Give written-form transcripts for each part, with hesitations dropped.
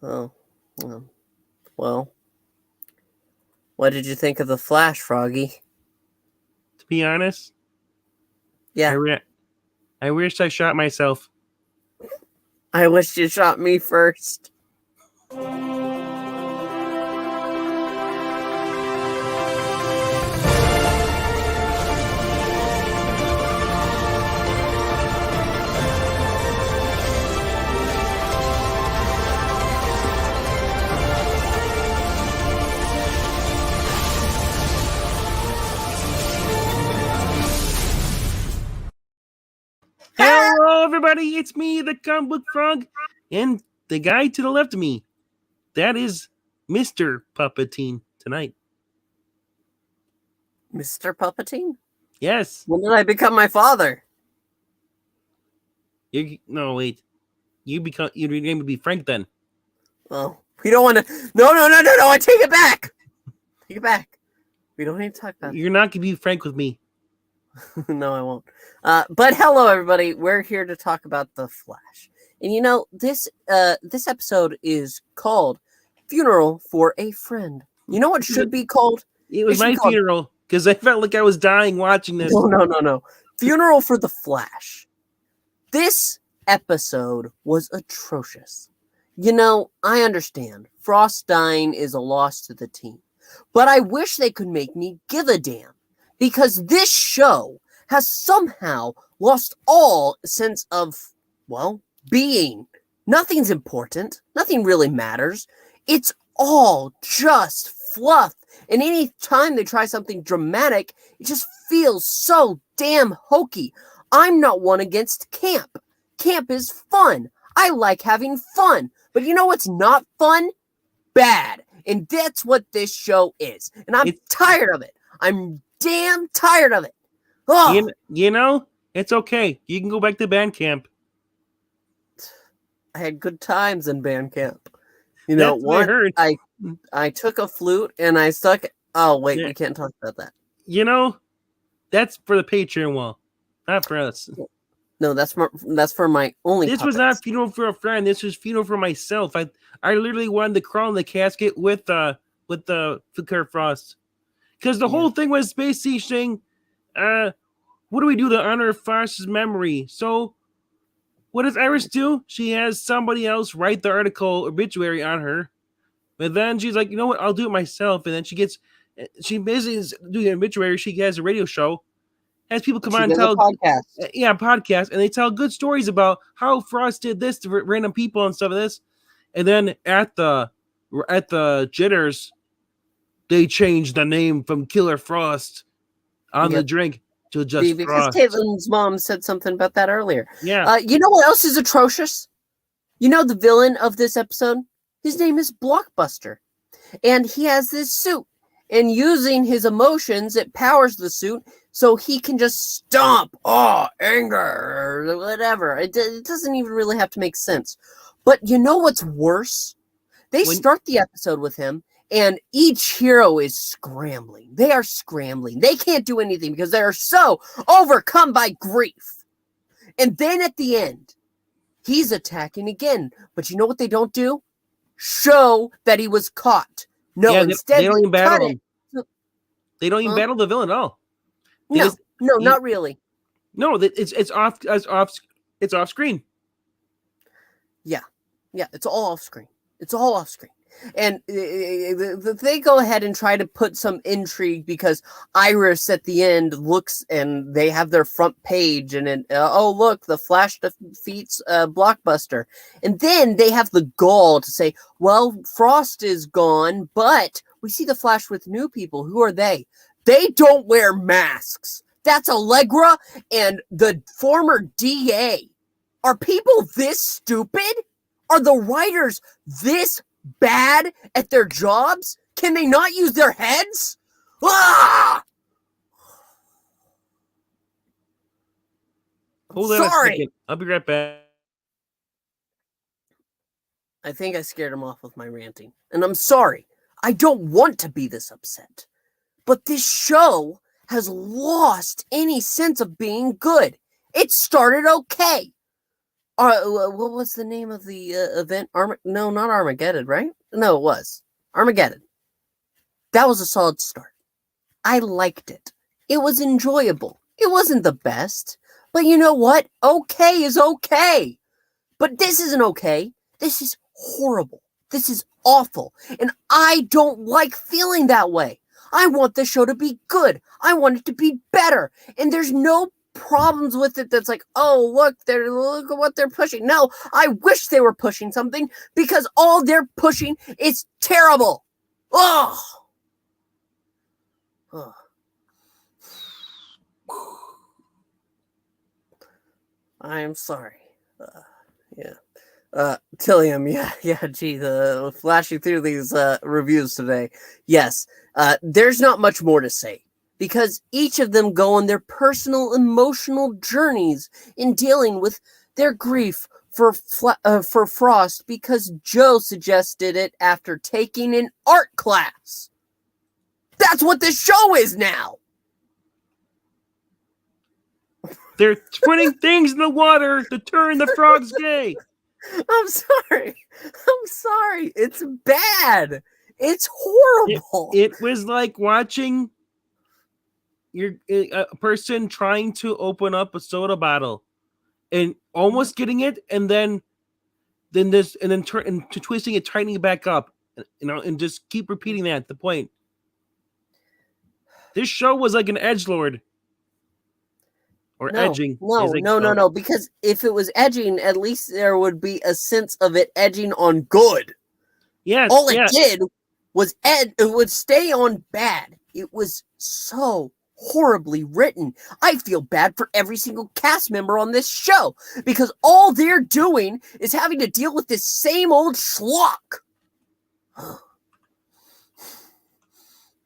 Oh, um, well, what did you think of the Flash, Froggy? To be honest, I Yeah, I wish I shot myself. I wish you shot me first. Hello, everybody! It's me, the comic book frog, and the guy to the left of me. That is Mister Puppetine tonight. Mr. Puppetine? Yes. When did I become my father? No, wait. You're going to be Frank then. Oh, we don't want to. No, I take it back. Take it back. We don't need to talk about it. You're not going to be Frank with me. No, I won't. But hello, everybody. We're here to talk about The Flash. And you know, this episode is called Funeral for a Friend. You know what should be called? It was my funeral because I felt like I was dying watching this. No. Funeral for the Flash. This episode was atrocious. You know, I understand. Frost dying is a loss to the team. But I wish they could make me give a damn. Because this show has somehow lost all sense of, well, being. Nothing's important. Nothing really matters. It's all just fluff. And any time they try something dramatic, it just feels so damn hokey. I'm not one against camp. Camp is fun. I like having fun. But you know what's not fun? Bad. And that's what this show is. And I'm tired of it. I'm damn tired of it. Oh. You know, it's okay. You can go back to band camp. I had good times in band camp. You know, I took a flute and I stuck it. Oh, wait, we can't talk about that. You know, that's for the Patreon wall, not for us. No, that's for my only. This was not funeral for a friend. This was funeral for myself. I literally wanted to crawl in the casket with the Killer Frost, because the whole thing was basically saying, what do we do to honor Frost's memory? So, what does Iris do? She has somebody else write the article obituary on her, but then she's like, you know what? I'll do it myself. And then she basically is doing an obituary. She has a radio show. Has people come on and tell podcast, and they tell good stories about how Frost did this to random people and stuff of this. And then at the jitters, they changed the name from Killer Frost on the drink to just because Frost. Caitlin's mom said something about that earlier. Yeah. You know what else is atrocious? You know the villain of this episode? His name is Blockbuster, and he has this suit. And using his emotions, it powers the suit so he can just stomp, anger, or whatever. It doesn't even really have to make sense. But you know what's worse? They start the episode with him, and each hero is scrambling. They are scrambling. They can't do anything because they are so overcome by grief. And then at the end, he's attacking again. But you know what they don't do? Show that he was caught. No, instead they don't even battle him. They don't even battle the villain at all. No, not really. No, it's off screen. Yeah, it's all off screen. It's all off screen. And they go ahead and try to put some intrigue because Iris at the end looks and they have their front page and look, the Flash defeats Blockbuster. And then they have the gall to say, well, Frost is gone, but we see the Flash with new people. Who are they? They don't wear masks. That's Allegra and the former DA. Are people this stupid? Are the writers this bad at their jobs? Can they not use their heads? Ah! Hold on a second. I'll be right back. I think I scared him off with my ranting. And I'm sorry. I don't want to be this upset. But this show has lost any sense of being good. It started okay. what was the name of the event? No, not Armageddon, right? No, it was Armageddon. That was a solid start. I liked it. It was enjoyable. It wasn't the best, but you know what? Okay is okay. But this isn't okay. This is horrible. This is awful. And I don't like feeling that way. I want the show to be good. I want it to be better. And there's no problems with it that's like, oh, look at what they're pushing. No, I wish they were pushing something because all they're pushing is terrible. Oh. Oh. I am sorry. Yeah. Tillium, gee, flashing through these reviews today. Yes, there's not much more to say because each of them go on their personal emotional journeys in dealing with their grief for Frost because Joe suggested it after taking an art class. That's what this show is now. They're putting things in the water to turn the frogs gay. I'm sorry. It's bad. It's horrible. It was like watching a person trying to open up a soda bottle and almost getting it, and then twisting it, tightening it back up, and just keep repeating that. The point. This show was like an edgelord. Or edging. No. Because if it was edging, at least there would be a sense of it edging on good. Yes. All it did was it would stay on bad. It was so horribly written. I feel bad for every single cast member on this show because all they're doing is having to deal with this same old schlock.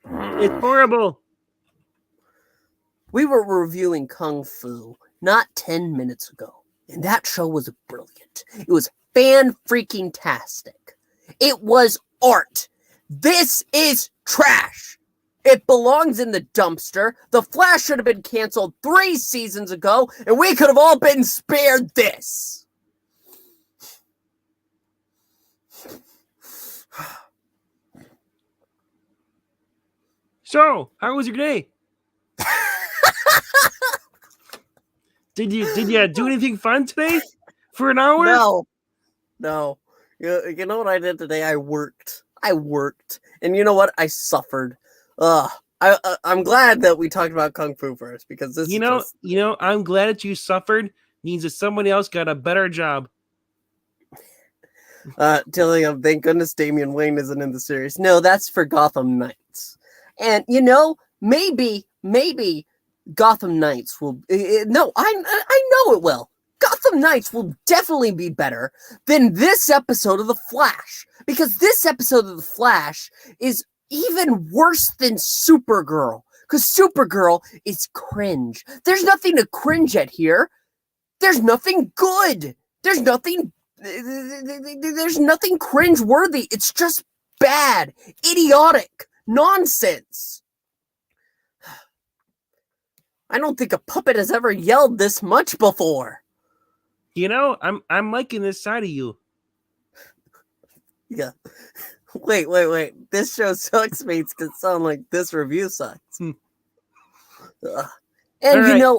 It's horrible. We were reviewing Kung Fu not 10 minutes ago, and that show was brilliant. It was fan-freaking-tastic. It was art. This is trash. It belongs in the dumpster. The Flash should have been canceled 3 seasons ago, and we could have all been spared this. So, how was your day? Did you do anything fun today for an hour? No. You know what I did today? I worked, and you know what? I suffered. I'm glad that we talked about Kung Fu first because this. I'm glad that you suffered. Means that somebody else got a better job. Tillium, thank goodness Damian Wayne isn't in the series. No, that's for Gotham Knights, and maybe. Gotham Knights will. No, I know it will. Gotham Knights will definitely be better than this episode of The Flash because this episode of The Flash is even worse than Supergirl because Supergirl is cringe. There's nothing to cringe at here. There's nothing good. There's nothing cringe-worthy. It's just bad, idiotic nonsense. I don't think a puppet has ever yelled this much before. I'm liking this side of you. Yeah. Wait. This show sucks mates could sound like this review sucks. And right.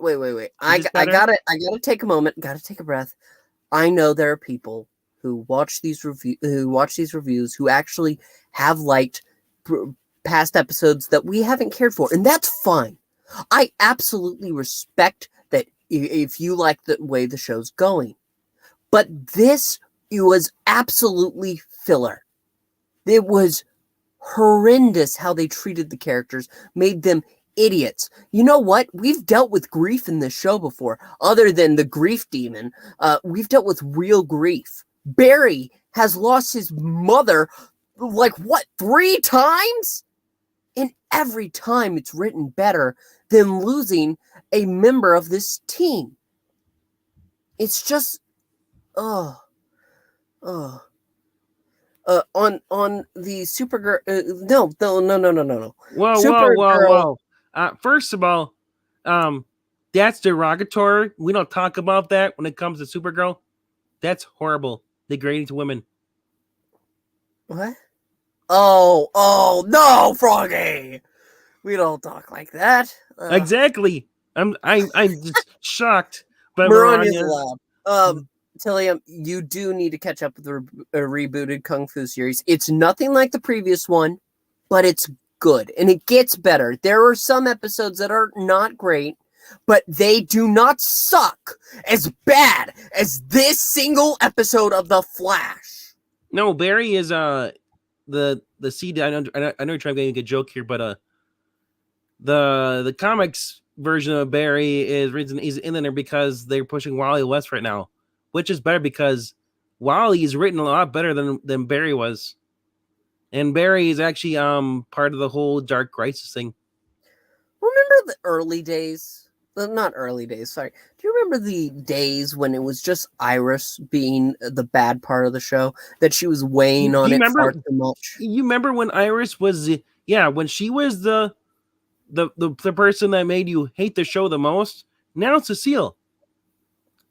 Wait. I gotta take a moment. Gotta take a breath. I know there are people who watch these reviews who actually have liked past episodes that we haven't cared for, and that's fine. I absolutely respect that if you like the way the show's going, but it was absolutely filler. It was horrendous how they treated the characters, made them idiots. You know what? We've dealt with grief in this show before, other than the grief demon. We've dealt with real grief. Barry has lost his mother, 3 times? And every time it's written better than losing a member of this team. It's just, on the Supergirl, no. Whoa. First of all, That's derogatory. We don't talk about that when it comes to Supergirl. That's horrible. Degrading to women. What? Oh, no, Froggy! We don't talk like that. Exactly. I'm just shocked by Miranya's Miranya. allowed. Tillium, you do need to catch up with the rebooted Kung Fu series. It's nothing like the previous one, but it's good, and it gets better. There are some episodes that are not great, but they do not suck as bad as this single episode of The Flash. No, Barry is the CD. I know you're trying to make a joke here, but the comics version of Barry is reason he's in there because they're pushing Wally West right now, which is better because Wally is written a lot better than Barry was, and Barry is actually part of the whole Dark Crisis thing. Remember the early days? Not early days, sorry. Do you remember the days when it was just Iris being the bad part of the show? That she was weighing on it far too much? You remember when Iris was, when she was the person that made you hate the show the most? Now it's Cecile.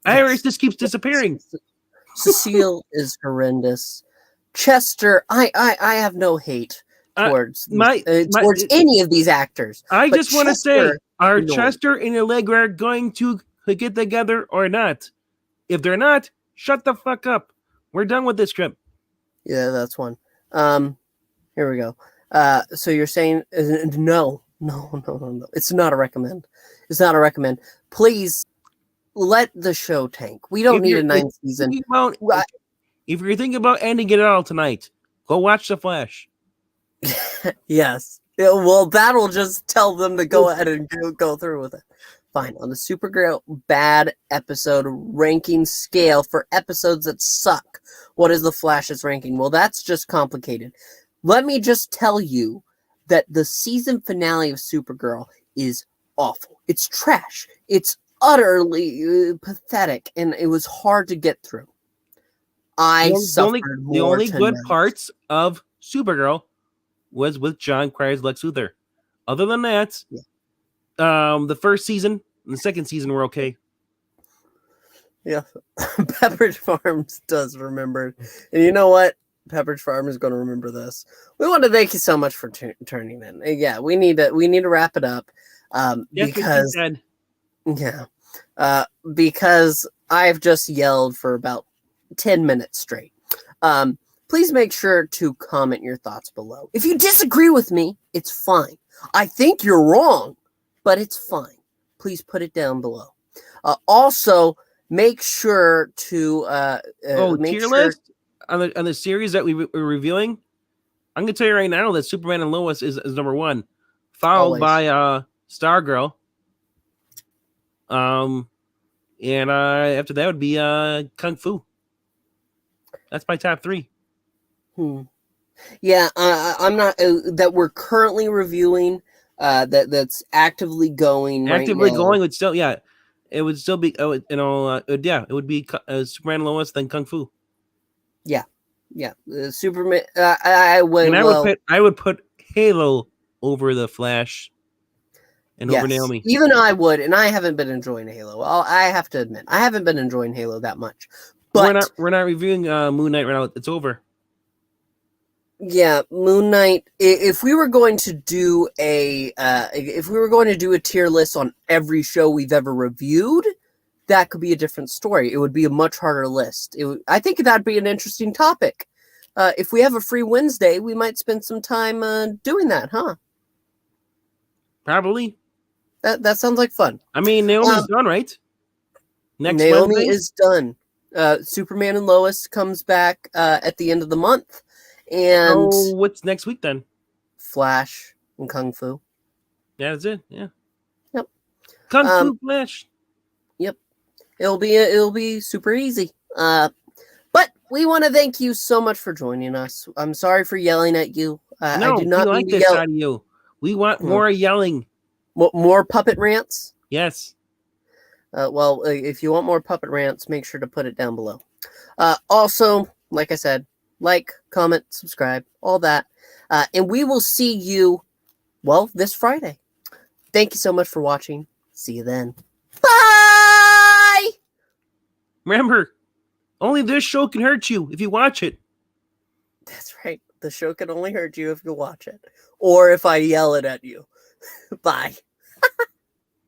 Yes. Iris just keeps disappearing. Cecile is horrendous. Chester, I have no hate towards towards any of these actors. I just want to say, are Chester and Allegra going to get together or not? If they're not, shut the fuck up. We're done with this trip. Yeah, that's one. Here we go. So you're saying no. It's not a recommend. It's not a recommend. Please let the show tank. We don't need a 9th season. If you're thinking about ending it all tonight, go watch The Flash. Yes. Well, that'll just tell them to go ahead and go through with it. Fine. On the Supergirl bad episode ranking scale for episodes that suck, what is The Flash's ranking? Well, that's just complicated. Let me just tell you that the season finale of Supergirl is awful. It's trash. It's utterly pathetic, and it was hard to get through. The only good parts of Supergirl was with John Cryer's Lex Luthor. Other than that, the first season and the second season were okay. Yeah, Pepperidge Farms does remember, and you know what? Pepperidge Farm is going to remember this. We want to thank you so much for turning in. Yeah, we need to wrap it up because because I've just yelled for about 10 minutes straight. Please make sure to comment your thoughts below. If you disagree with me, it's fine. I think you're wrong, but it's fine. Please put it down below. Also, make sure to tier list on the series that we're reviewing. I'm gonna tell you right now that Superman and Lois is number 1, followed by Stargirl. And after that would be Kung Fu. That's my top 3. Yeah, I'm not that we're currently reviewing. That's actively going. Actively going would still, it would still be. It would be Superman, Lois, then Kung Fu. Yeah. Superman. I would. And I would put Halo over The Flash. And over Naomi. Even I would, and I haven't been enjoying Halo. I have to admit, I haven't been enjoying Halo that much. But we're not reviewing Moon Knight right now. It's over. Yeah, Moon Knight. If we were going to do a tier list on every show we've ever reviewed, that could be a different story. It would be a much harder list. I think that'd be an interesting topic. If we have a free Wednesday, we might spend some time doing that, huh? Probably. That sounds like fun. I mean, Naomi's done, right? Naomi Wednesday? is done. Superman and Lois comes back at the end of the month. And what's next week then? Flash and Kung Fu. Yeah, that's it. Yeah. Yep. Kung Fu Flash. Yep. It'll be super easy. But we want to thank you so much for joining us. I'm sorry for yelling at you. No, I do not we like this out of you. We want more yelling. More puppet rants? Yes. Well, if you want more puppet rants, make sure to put it down below. Also, like I said, like, comment, subscribe, all that. And we will see you, this Friday. Thank you so much for watching. See you then. Bye! Remember, only this show can hurt you if you watch it. That's right. The show can only hurt you if you watch it. Or if I yell it at you. Bye.